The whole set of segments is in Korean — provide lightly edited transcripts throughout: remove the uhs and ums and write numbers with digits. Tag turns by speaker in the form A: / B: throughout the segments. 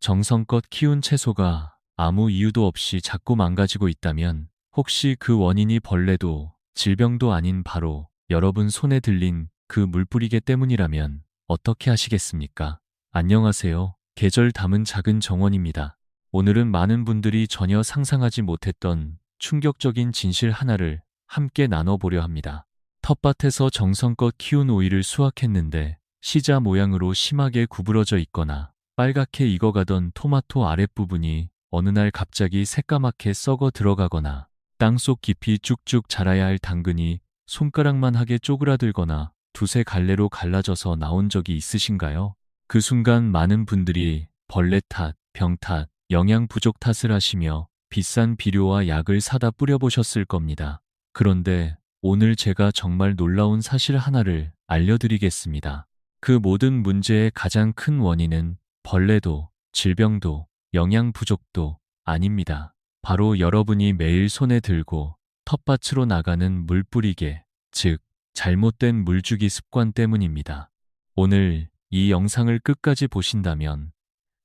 A: 정성껏 키운 채소가 아무 이유도 없이 자꾸 망가지고 있다면 혹시 그 원인이 벌레도 질병도 아닌 바로 여러분 손에 들린 그 물뿌리개 때문이라면 어떻게 하시겠습니까? 안녕하세요. 계절 담은 작은 정원입니다. 오늘은 많은 분들이 전혀 상상하지 못했던 충격적인 진실 하나를 함께 나눠보려 합니다. 텃밭에서 정성껏 키운 오이를 수확했는데 시자 모양으로 심하게 구부러져 있거나 빨갛게 익어가던 토마토 아랫부분이 어느 날 갑자기 새까맣게 썩어 들어가거나 땅속 깊이 쭉쭉 자라야 할 당근이 손가락만 하게 쪼그라들거나 두세 갈래로 갈라져서 나온 적이 있으신가요? 그 순간 많은 분들이 벌레 탓, 병 탓, 영양 부족 탓을 하시며 비싼 비료와 약을 사다 뿌려보셨을 겁니다. 그런데 오늘 제가 정말 놀라운 사실 하나를 알려드리겠습니다. 그 모든 문제의 가장 큰 원인은 벌레도, 질병도, 영양 부족도 아닙니다. 바로 여러분이 매일 손에 들고 텃밭으로 나가는 물뿌리개, 즉 잘못된 물주기 습관 때문입니다. 오늘 이 영상을 끝까지 보신다면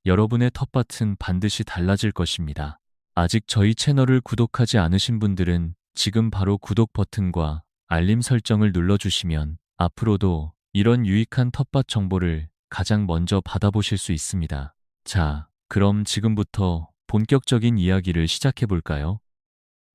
A: 여러분의 텃밭은 반드시 달라질 것입니다. 아직 저희 채널을 구독하지 않으신 분들은 지금 바로 구독 버튼과 알림 설정을 눌러주시면 앞으로도 이런 유익한 텃밭 정보를 가장 먼저 받아보실 수 있습니다. 자, 그럼 지금부터 본격적인 이야기를 시작해 볼까요?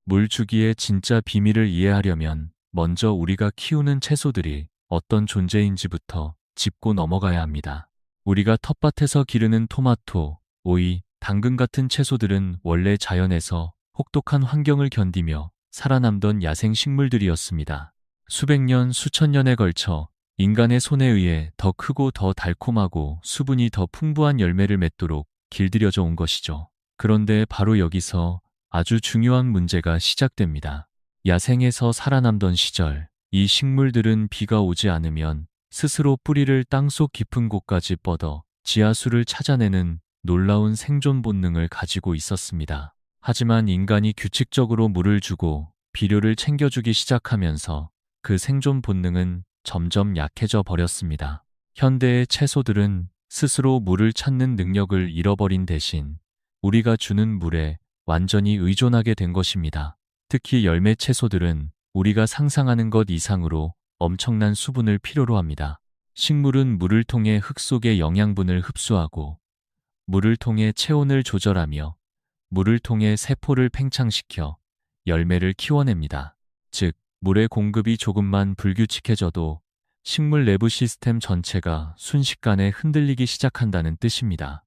A: 물주기의 진짜 비밀을 이해하려면 먼저 우리가 키우는 채소들이 어떤 존재인지부터 짚고 넘어가야 합니다. 우리가 텃밭에서 기르는 토마토, 오이, 당근 같은 채소들은 원래 자연에서 혹독한 환경을 견디며 살아남던 야생 식물들이었습니다. 수백 년, 수천 년에 걸쳐 인간의 손에 의해 더 크고 더 달콤하고 수분이 더 풍부한 열매를 맺도록 길들여져 온 것이죠. 그런데 바로 여기서 아주 중요한 문제가 시작됩니다. 야생에서 살아남던 시절, 이 식물들은 비가 오지 않으면 스스로 뿌리를 땅속 깊은 곳까지 뻗어 지하수를 찾아내는 놀라운 생존 본능을 가지고 있었습니다. 하지만 인간이 규칙적으로 물을 주고 비료를 챙겨주기 시작하면서 그 생존 본능은 점점 약해져 버렸습니다. 현대의 채소들은 스스로 물을 찾는 능력을 잃어버린 대신 우리가 주는 물에 완전히 의존하게 된 것입니다. 특히 열매 채소들은 우리가 상상하는 것 이상으로 엄청난 수분을 필요로 합니다. 식물은 물을 통해 흙 속의 영양분을 흡수하고 물을 통해 체온을 조절하며 물을 통해 세포를 팽창시켜 열매를 키워냅니다. 즉, 물의 공급이 조금만 불규칙해져도 식물 내부 시스템 전체가 순식간에 흔들리기 시작한다는 뜻입니다.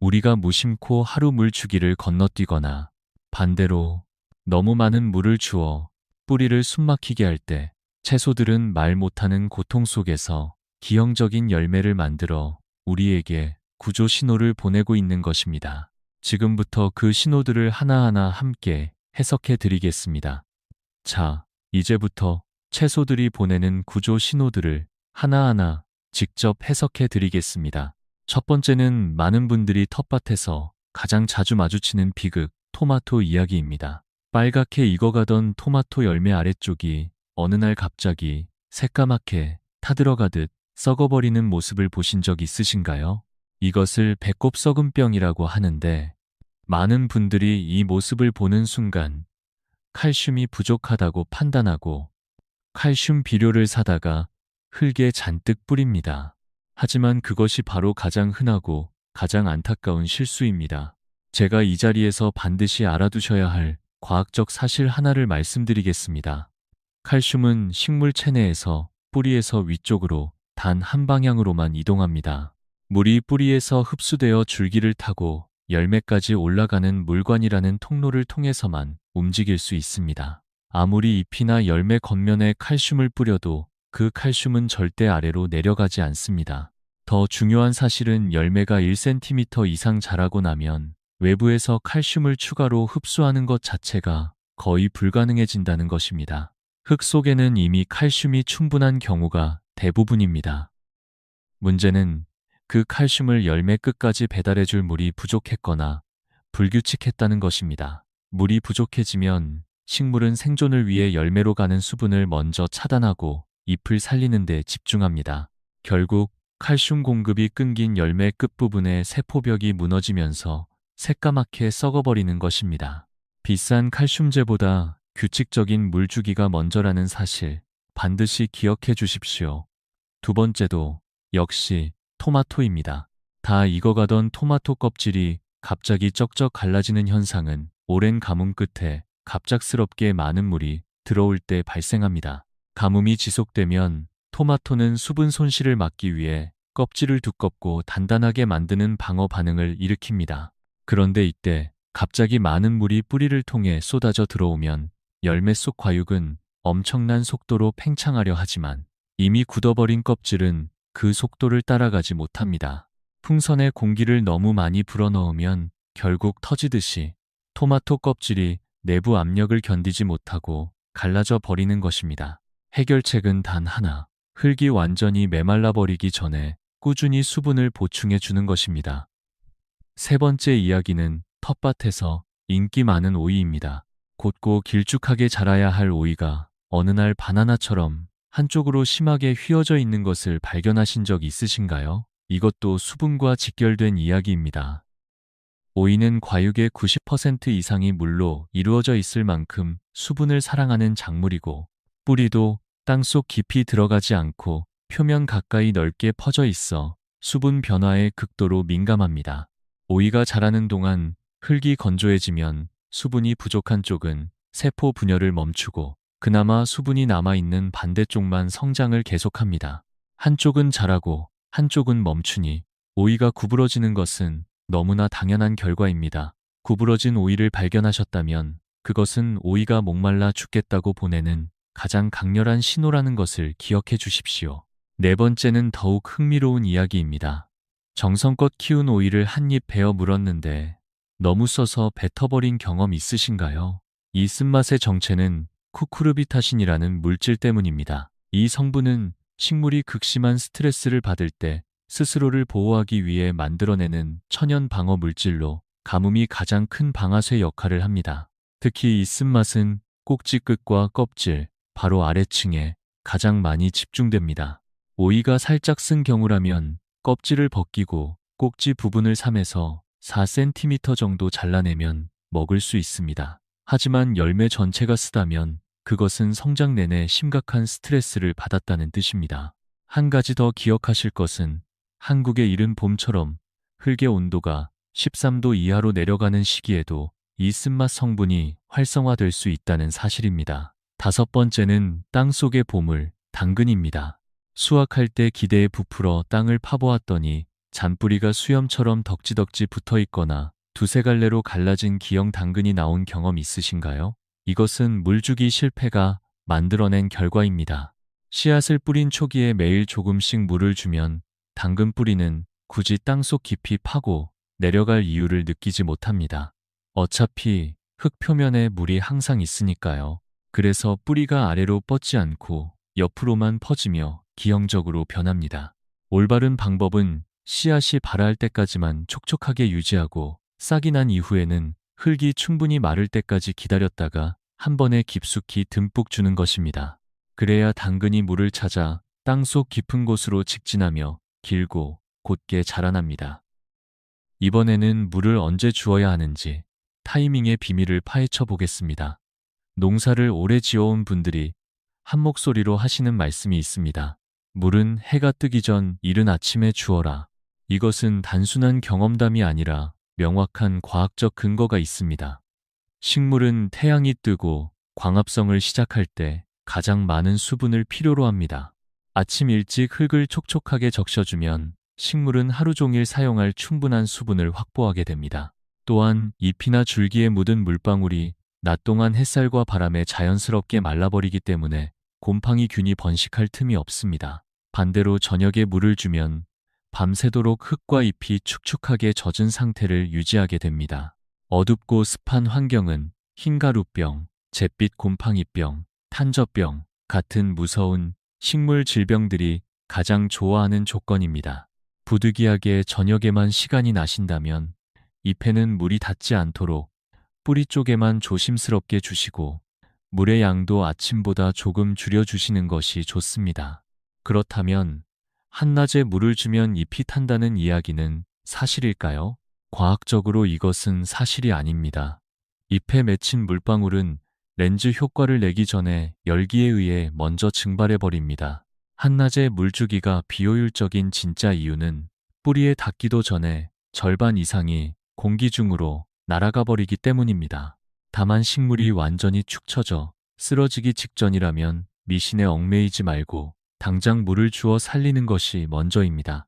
A: 우리가 무심코 하루 물 주기를 건너뛰거나 반대로 너무 많은 물을 주어 뿌리를 숨막히게 할 때 채소들은 말 못하는 고통 속에서 기형적인 열매를 만들어 우리에게 구조 신호를 보내고 있는 것입니다. 지금부터 그 신호들을 하나하나 함께 해석해 드리겠습니다. 자, 이제부터 채소들이 보내는 구조 신호들을 하나하나 직접 해석해 드리겠습니다. 첫 번째는 많은 분들이 텃밭에서 가장 자주 마주치는 비극, 토마토 이야기입니다. 빨갛게 익어가던 토마토 열매 아래쪽이 어느 날 갑자기 새까맣게 타들어가듯 썩어버리는 모습을 보신 적 있으신가요? 이것을 배꼽 썩은병이라고 하는데 많은 분들이 이 모습을 보는 순간 칼슘이 부족하다고 판단하고 칼슘 비료를 사다가 흙에 잔뜩 뿌립니다. 하지만 그것이 바로 가장 흔하고 가장 안타까운 실수입니다. 제가 이 자리에서 반드시 알아두셔야 할 과학적 사실 하나를 말씀드리겠습니다. 칼슘은 식물 체내에서 뿌리에서 위쪽으로 단 한 방향으로만 이동합니다. 물이 뿌리에서 흡수되어 줄기를 타고 열매까지 올라가는 물관이라는 통로를 통해서만 움직일 수 있습니다. 아무리 잎이나 열매 겉면에 칼슘을 뿌려도 그 칼슘은 절대 아래로 내려가지 않습니다. 더 중요한 사실은 열매가 1cm 이상 자라고 나면 외부에서 칼슘을 추가로 흡수하는 것 자체가 거의 불가능해진다는 것입니다. 흙 속에는 이미 칼슘이 충분한 경우가 대부분입니다. 문제는 그 칼슘을 열매 끝까지 배달해줄 물이 부족했거나 불규칙했다는 것입니다. 물이 부족해지면 식물은 생존을 위해 열매로 가는 수분을 먼저 차단하고 잎을 살리는 데 집중합니다. 결국 칼슘 공급이 끊긴 열매 끝부분의 세포벽이 무너지면서 새까맣게 썩어버리는 것입니다. 비싼 칼슘제보다 규칙적인 물주기가 먼저라는 사실 반드시 기억해 주십시오. 두 번째도 역시 토마토입니다. 다 익어가던 토마토 껍질이 갑자기 쩍쩍 갈라지는 현상은 오랜 가뭄 끝에 갑작스럽게 많은 물이 들어올 때 발생합니다. 가뭄이 지속되면 토마토는 수분 손실을 막기 위해 껍질을 두껍고 단단하게 만드는 방어 반응을 일으킵니다. 그런데 이때 갑자기 많은 물이 뿌리를 통해 쏟아져 들어오면 열매 속 과육은 엄청난 속도로 팽창하려 하지만 이미 굳어버린 껍질은 그 속도를 따라가지 못합니다. 풍선에 공기를 너무 많이 불어넣으면 결국 터지듯이 토마토 껍질이 내부 압력을 견디지 못하고 갈라져 버리는 것입니다. 해결책은 단 하나, 흙이 완전히 메말라 버리기 전에 꾸준히 수분을 보충해 주는 것입니다. 세 번째 이야기는 텃밭에서 인기 많은 오이입니다. 곧고 길쭉하게 자라야 할 오이가 어느 날 바나나처럼 한쪽으로 심하게 휘어져 있는 것을 발견하신 적 있으신가요? 이것도 수분과 직결된 이야기입니다. 오이는 과육의 90% 이상이 물로 이루어져 있을 만큼 수분을 사랑하는 작물이고 뿌리도 땅속 깊이 들어가지 않고 표면 가까이 넓게 퍼져 있어 수분 변화에 극도로 민감합니다. 오이가 자라는 동안 흙이 건조해지면 수분이 부족한 쪽은 세포 분열을 멈추고 그나마 수분이 남아있는 반대쪽만 성장을 계속합니다. 한쪽은 자라고 한쪽은 멈추니 오이가 구부러지는 것은 너무나 당연한 결과입니다. 구부러진 오이를 발견하셨다면 그것은 오이가 목말라 죽겠다고 보내는 가장 강렬한 신호라는 것을 기억해 주십시오. 네 번째는 더욱 흥미로운 이야기입니다. 정성껏 키운 오이를 한 입 베어 물었는데 너무 써서 뱉어버린 경험 있으신가요? 이 쓴맛의 정체는 쿠쿠르비타신이라는 물질 때문입니다. 이 성분은 식물이 극심한 스트레스를 받을 때 스스로를 보호하기 위해 만들어내는 천연 방어 물질로 가뭄이 가장 큰 방아쇠 역할을 합니다. 특히 이 쓴맛은 꼭지 끝과 껍질, 바로 아래층에 가장 많이 집중됩니다. 오이가 살짝 쓴 경우라면 껍질을 벗기고 꼭지 부분을 3에서 4cm 정도 잘라내면 먹을 수 있습니다. 하지만 열매 전체가 쓰다면 그것은 성장 내내 심각한 스트레스를 받았다는 뜻입니다. 한 가지 더 기억하실 것은 한국의 이른 봄처럼 흙의 온도가 13도 이하로 내려가는 시기에도 이 쓴맛 성분이 활성화될 수 있다는 사실입니다. 다섯 번째는 땅속의 보물, 당근입니다. 수확할 때 기대에 부풀어 땅을 파보았더니 잔뿌리가 수염처럼 덕지덕지 붙어 있거나 두세 갈래로 갈라진 기형 당근이 나온 경험 있으신가요? 이것은 물주기 실패가 만들어낸 결과입니다. 씨앗을 뿌린 초기에 매일 조금씩 물을 주면 당근 뿌리는 굳이 땅속 깊이 파고 내려갈 이유를 느끼지 못합니다. 어차피 흙 표면에 물이 항상 있으니까요. 그래서 뿌리가 아래로 뻗지 않고 옆으로만 퍼지며 기형적으로 변합니다. 올바른 방법은 씨앗이 발아할 때까지만 촉촉하게 유지하고 싹이 난 이후에는 흙이 충분히 마를 때까지 기다렸다가 한 번에 깊숙이 듬뿍 주는 것입니다. 그래야 당근이 물을 찾아 땅속 깊은 곳으로 직진하며 길고 곧게 자라납니다. 이번에는 물을 언제 주어야 하는지 타이밍의 비밀을 파헤쳐 보겠습니다. 농사를 오래 지어온 분들이 한 목소리로 하시는 말씀이 있습니다. 물은 해가 뜨기 전 이른 아침에 주어라. 이것은 단순한 경험담이 아니라 명확한 과학적 근거가 있습니다. 식물은 태양이 뜨고 광합성을 시작할 때 가장 많은 수분을 필요로 합니다. 아침 일찍 흙을 촉촉하게 적셔주면 식물은 하루 종일 사용할 충분한 수분을 확보하게 됩니다. 또한 잎이나 줄기에 묻은 물방울이 낮 동안 햇살과 바람에 자연스럽게 말라버리기 때문에 곰팡이균이 번식할 틈이 없습니다. 반대로 저녁에 물을 주면 밤새도록 흙과 잎이 축축하게 젖은 상태를 유지하게 됩니다. 어둡고 습한 환경은 흰가루병, 잿빛 곰팡이병, 탄저병 같은 무서운 식물 질병들이 가장 좋아하는 조건입니다. 부득이하게 저녁에만 시간이 나신다면 잎에는 물이 닿지 않도록 뿌리 쪽에만 조심스럽게 주시고 물의 양도 아침보다 조금 줄여주시는 것이 좋습니다. 그렇다면 한낮에 물을 주면 잎이 탄다는 이야기는 사실일까요? 과학적으로 이것은 사실이 아닙니다. 잎에 맺힌 물방울은 렌즈 효과를 내기 전에 열기에 의해 먼저 증발해 버립니다. 한낮에 물주기가 비효율적인 진짜 이유는 뿌리에 닿기도 전에 절반 이상이 공기 중으로 날아가 버리기 때문입니다. 다만 식물이 완전히 축 처져 쓰러지기 직전이라면 미신에 얽매이지 말고 당장 물을 주어 살리는 것이 먼저입니다.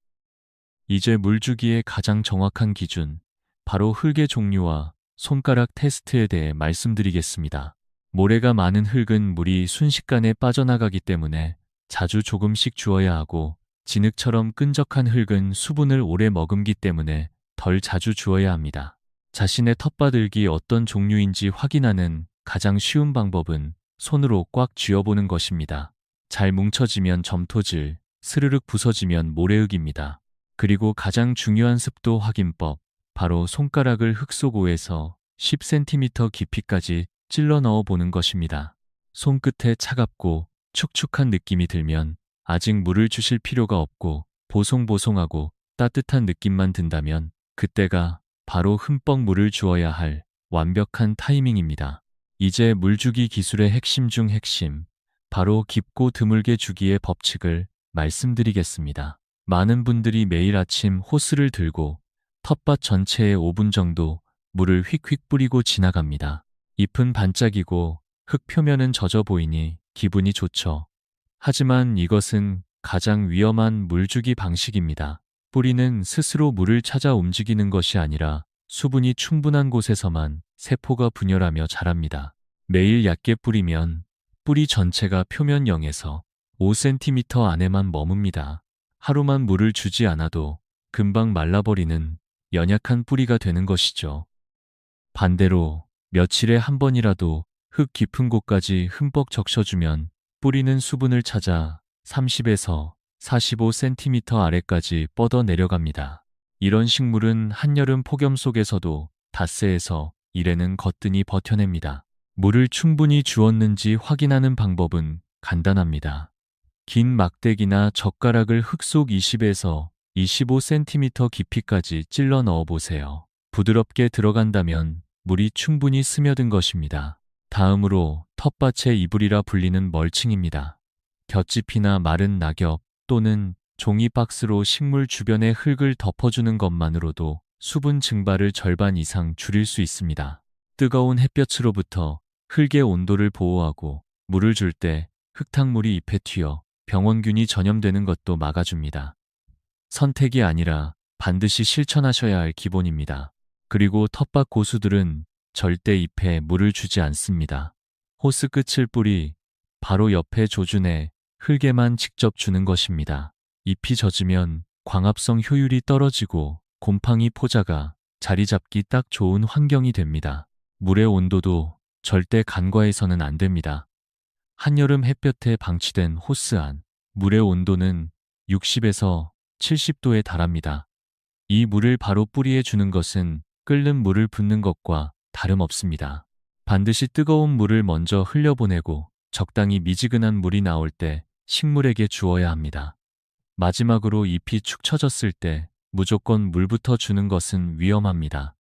A: 이제 물주기의 가장 정확한 기준, 바로 흙의 종류와 손가락 테스트에 대해 말씀드리겠습니다. 모래가 많은 흙은 물이 순식간에 빠져나가기 때문에 자주 조금씩 주어야 하고, 진흙처럼 끈적한 흙은 수분을 오래 머금기 때문에 덜 자주 주어야 합니다. 자신의 텃밭흙이 어떤 종류인지 확인하는 가장 쉬운 방법은 손으로 꽉 쥐어보는 것입니다. 잘 뭉쳐지면 점토질, 스르륵 부서지면 모래흙입니다. 그리고 가장 중요한 습도 확인법, 바로 손가락을 흙 속 5에서 10cm 깊이까지 찔러 넣어 보는 것입니다. 손끝에 차갑고 축축한 느낌이 들면 아직 물을 주실 필요가 없고, 보송보송하고 따뜻한 느낌만 든다면 그때가 바로 흠뻑 물을 주어야 할 완벽한 타이밍입니다. 이제 물주기 기술의 핵심 중 핵심, 바로 깊고 드물게 주기의 법칙을 말씀드리겠습니다. 많은 분들이 매일 아침 호스를 들고 텃밭 전체에 5분 정도 물을 휙휙 뿌리고 지나갑니다. 잎은 반짝이고 흙 표면은 젖어 보이니 기분이 좋죠. 하지만 이것은 가장 위험한 물주기 방식입니다. 뿌리는 스스로 물을 찾아 움직이는 것이 아니라 수분이 충분한 곳에서만 세포가 분열하며 자랍니다. 매일 얕게 뿌리면 뿌리 전체가 표면 0에서 5cm 안에만 머뭅니다. 하루만 물을 주지 않아도 금방 말라버리는 연약한 뿌리가 되는 것이죠. 반대로 며칠에 한 번이라도 흙 깊은 곳까지 흠뻑 적셔주면 뿌리는 수분을 찾아 30에서 45cm 아래까지 뻗어 내려갑니다. 이런 식물은 한여름 폭염 속에서도 닷새에서 1회는 거뜬히 버텨냅니다. 물을 충분히 주었는지 확인하는 방법은 간단합니다. 긴 막대기나 젓가락을 흙 속 20에서 25cm 깊이까지 찔러 넣어 보세요. 부드럽게 들어간다면 물이 충분히 스며든 것입니다. 다음으로 텃밭의 이불이라 불리는 멀칭입니다. 볏짚이나 마른 낙엽 또는 종이 박스로 식물 주변의 흙을 덮어주는 것만으로도 수분 증발을 절반 이상 줄일 수 있습니다. 뜨거운 햇볕으로부터 흙의 온도를 보호하고, 물을 줄 때 흙탕물이 잎에 튀어 병원균이 전염되는 것도 막아줍니다. 선택이 아니라 반드시 실천하셔야 할 기본입니다. 그리고 텃밭 고수들은 절대 잎에 물을 주지 않습니다. 호스 끝을 뿌리 바로 옆에 조준해 흙에만 직접 주는 것입니다. 잎이 젖으면 광합성 효율이 떨어지고 곰팡이 포자가 자리 잡기 딱 좋은 환경이 됩니다. 물의 온도도 절대 간과해서는 안 됩니다. 한여름 햇볕에 방치된 호스 안, 물의 온도는 60에서 70도에 달합니다. 이 물을 바로 뿌리에 주는 것은 끓는 물을 붓는 것과 다름없습니다. 반드시 뜨거운 물을 먼저 흘려보내고 적당히 미지근한 물이 나올 때 식물에게 주어야 합니다. 마지막으로 잎이 축 처졌을 때 무조건 물부터 주는 것은 위험합니다.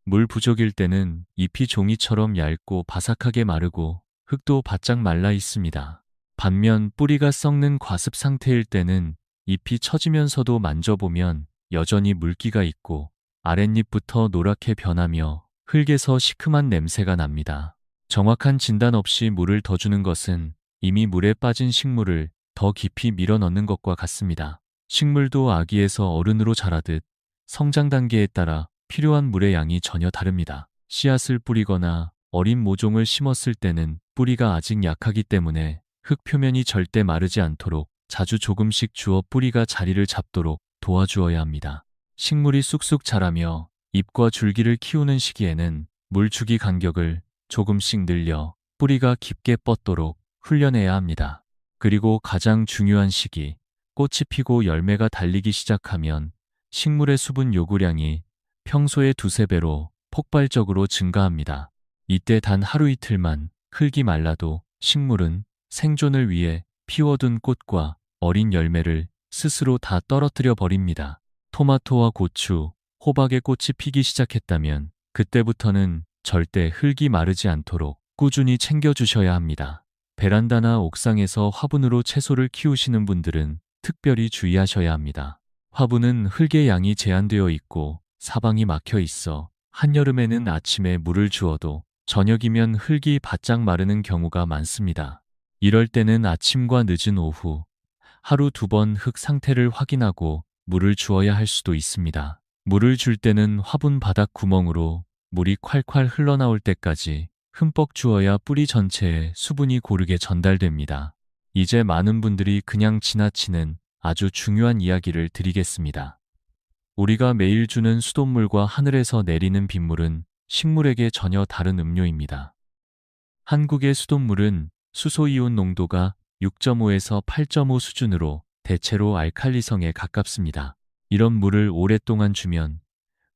A: 물 부족일 때는 잎이 종이처럼 얇고 바삭하게 마르고 흙도 바짝 말라 있습니다. 반면 뿌리가 썩는 과습 상태일 때는 잎이 처지면서도 만져보면 여전히 물기가 있고 아랫잎부터 노랗게 변하며 흙에서 시큼한 냄새가 납니다. 정확한 진단 없이 물을 더 주는 것은 이미 물에 빠진 식물을 더 깊이 밀어넣는 것과 같습니다. 식물도 아기에서 어른으로 자라듯 성장 단계에 따라 필요한 물의 양이 전혀 다릅니다. 씨앗을 뿌리거나 어린 모종을 심었을 때는 뿌리가 아직 약하기 때문에 흙 표면이 절대 마르지 않도록 자주 조금씩 주어 뿌리가 자리를 잡도록 도와주어야 합니다. 식물이 쑥쑥 자라며 잎과 줄기를 키우는 시기에는 물주기 간격을 조금씩 늘려 뿌리가 깊게 뻗도록 훈련해야 합니다. 그리고 가장 중요한 시기, 꽃이 피고 열매가 달리기 시작하면 식물의 수분 요구량이 평소의 2~3배로 폭발적으로 증가합니다. 이때 단 하루 이틀만 흙이 말라도 식물은 생존을 위해 피워둔 꽃과 어린 열매를 스스로 다 떨어뜨려 버립니다. 토마토와 고추, 호박의 꽃이 피기 시작했다면 그때부터는 절대 흙이 마르지 않도록 꾸준히 챙겨주셔야 합니다. 베란다나 옥상에서 화분으로 채소를 키우시는 분들은 특별히 주의하셔야 합니다. 화분은 흙의 양이 제한되어 있고 사방이 막혀 있어 한여름에는 아침에 물을 주어도 저녁이면 흙이 바짝 마르는 경우가 많습니다. 이럴 때는 아침과 늦은 오후 하루 2번 흙 상태를 확인하고 물을 주어야 할 수도 있습니다. 물을 줄 때는 화분 바닥 구멍으로 물이 콸콸 흘러나올 때까지 흠뻑 주어야 뿌리 전체에 수분이 고르게 전달됩니다. 이제 많은 분들이 그냥 지나치는 아주 중요한 이야기를 드리겠습니다. 우리가 매일 주는 수돗물과 하늘에서 내리는 빗물은 식물에게 전혀 다른 음료입니다. 한국의 수돗물은 수소이온 농도가 6.5에서 8.5 수준으로 대체로 알칼리성에 가깝습니다. 이런 물을 오랫동안 주면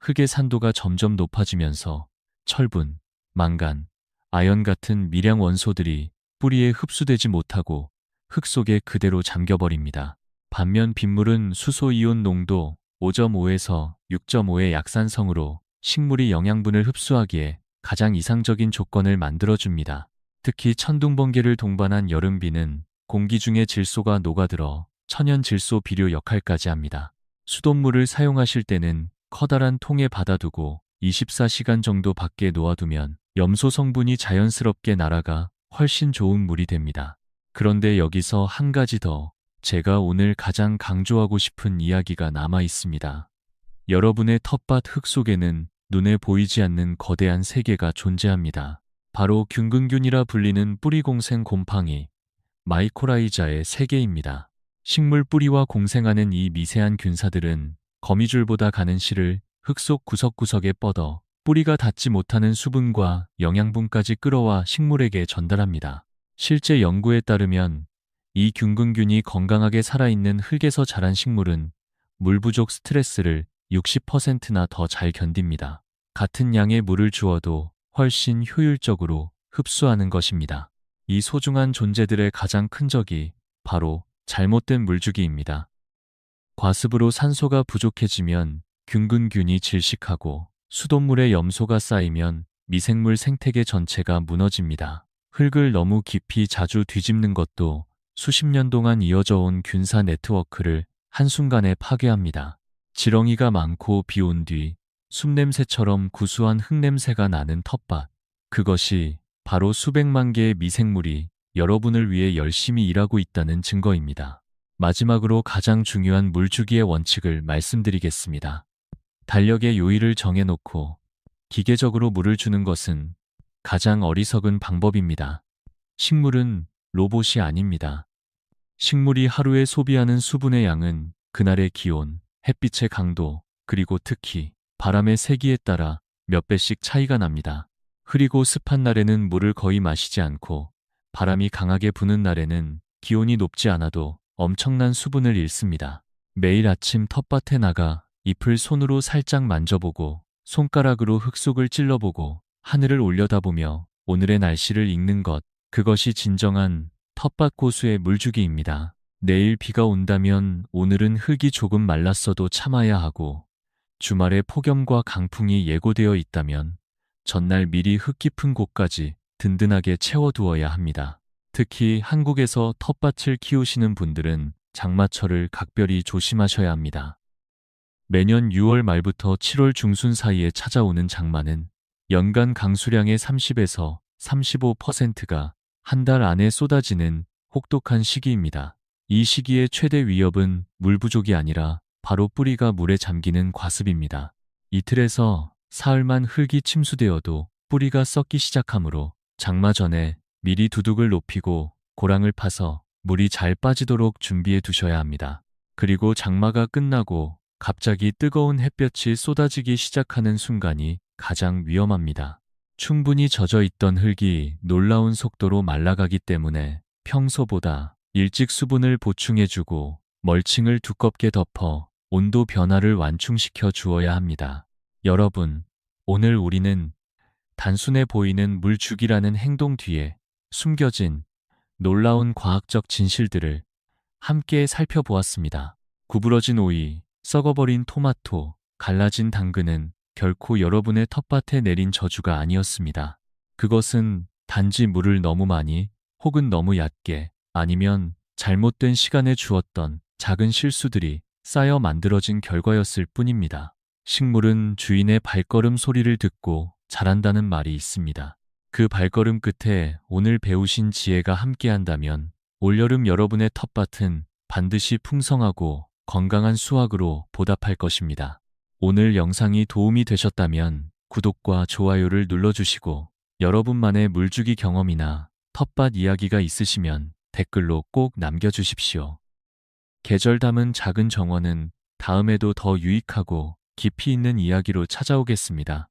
A: 흙의 산도가 점점 높아지면서 철분, 망간, 아연 같은 미량 원소들이 뿌리에 흡수되지 못하고 흙 속에 그대로 잠겨버립니다. 반면 빗물은 수소이온 농도 5.5에서 6.5의 약산성으로 식물이 영양분을 흡수하기에 가장 이상적인 조건을 만들어줍니다. 특히 천둥번개를 동반한 여름비는 공기 중의 질소가 녹아들어 천연 질소 비료 역할까지 합니다. 수돗물을 사용하실 때는 커다란 통에 받아두고 24시간 정도 밖에 놓아두면 염소 성분이 자연스럽게 날아가 훨씬 좋은 물이 됩니다. 그런데 여기서 한 가지 더 제가 오늘 가장 강조하고 싶은 이야기가 남아 있습니다. 여러분의 텃밭 흙 속에는 눈에 보이지 않는 거대한 세계가 존재합니다. 바로 균근균이라 불리는 뿌리 공생 곰팡이, 마이코라이자의 세계입니다. 식물 뿌리와 공생하는 이 미세한 균사들은 거미줄보다 가는 실을 흙 속 구석구석에 뻗어 뿌리가 닿지 못하는 수분과 영양분까지 끌어와 식물에게 전달합니다. 실제 연구에 따르면 이 균근균이 건강하게 살아있는 흙에서 자란 식물은 물 부족 스트레스를 60%나 더 잘 견딥니다. 같은 양의 물을 주어도 훨씬 효율적으로 흡수하는 것입니다. 이 소중한 존재들의 가장 큰 적이 바로 잘못된 물주기입니다. 과습으로 산소가 부족해지면 균근균이 질식하고 수돗물에 염소가 쌓이면 미생물 생태계 전체가 무너집니다. 흙을 너무 깊이 자주 뒤집는 것도 수십 년 동안 이어져 온 균사 네트워크를 한순간에 파괴합니다. 지렁이가 많고 비 온 뒤 숲냄새처럼 구수한 흙냄새가 나는 텃밭. 그것이 바로 수백만 개의 미생물이 여러분을 위해 열심히 일하고 있다는 증거입니다. 마지막으로 가장 중요한 물주기의 원칙을 말씀드리겠습니다. 달력에 요일을 정해놓고 기계적으로 물을 주는 것은 가장 어리석은 방법입니다. 식물은 로봇이 아닙니다. 식물이 하루에 소비하는 수분의 양은 그날의 기온, 햇빛의 강도, 그리고 특히 바람의 세기에 따라 몇 배씩 차이가 납니다. 흐리고 습한 날에는 물을 거의 마시지 않고 바람이 강하게 부는 날에는 기온이 높지 않아도 엄청난 수분을 잃습니다. 매일 아침 텃밭에 나가 잎을 손으로 살짝 만져보고 손가락으로 흙 속을 찔러보고 하늘을 올려다보며 오늘의 날씨를 읽는 것, 그것이 진정한 텃밭 고수의 물주기입니다. 내일 비가 온다면 오늘은 흙이 조금 말랐어도 참아야 하고 주말에 폭염과 강풍이 예고되어 있다면 전날 미리 흙 깊은 곳까지 든든하게 채워두어야 합니다. 특히 한국에서 텃밭을 키우시는 분들은 장마철을 각별히 조심하셔야 합니다. 매년 6월 말부터 7월 중순 사이에 찾아오는 장마는 연간 강수량의 30에서 35%가 한 달 안에 쏟아지는 혹독한 시기입니다. 이 시기의 최대 위협은 물 부족이 아니라 바로 뿌리가 물에 잠기는 과습입니다. 이틀에서 사흘만 흙이 침수되어도 뿌리가 썩기 시작하므로 장마 전에 미리 두둑을 높이고 고랑을 파서 물이 잘 빠지도록 준비해 두셔야 합니다. 그리고 장마가 끝나고 갑자기 뜨거운 햇볕이 쏟아지기 시작하는 순간이 가장 위험합니다. 충분히 젖어 있던 흙이 놀라운 속도로 말라가기 때문에 평소보다 일찍 수분을 보충해주고 멀칭을 두껍게 덮어 온도 변화를 완충시켜 주어야 합니다. 여러분, 오늘 우리는 단순해 보이는 물주기라는 행동 뒤에 숨겨진 놀라운 과학적 진실들을 함께 살펴보았습니다. 구부러진 오이, 썩어버린 토마토, 갈라진 당근은 결코 여러분의 텃밭에 내린 저주가 아니었습니다. 그것은 단지 물을 너무 많이 혹은 너무 얕게 아니면 잘못된 시간에 주었던 작은 실수들이 쌓여 만들어진 결과였을 뿐입니다. 식물은 주인의 발걸음 소리를 듣고 자란다는 말이 있습니다. 그 발걸음 끝에 오늘 배우신 지혜가 함께한다면 올여름 여러분의 텃밭은 반드시 풍성하고 건강한 수확으로 보답할 것입니다. 오늘 영상이 도움이 되셨다면 구독과 좋아요를 눌러주시고 여러분만의 물주기 경험이나 텃밭 이야기가 있으시면 댓글로 꼭 남겨주십시오. 계절 담은 작은 정원은 다음에도 더 유익하고 깊이 있는 이야기로 찾아오겠습니다.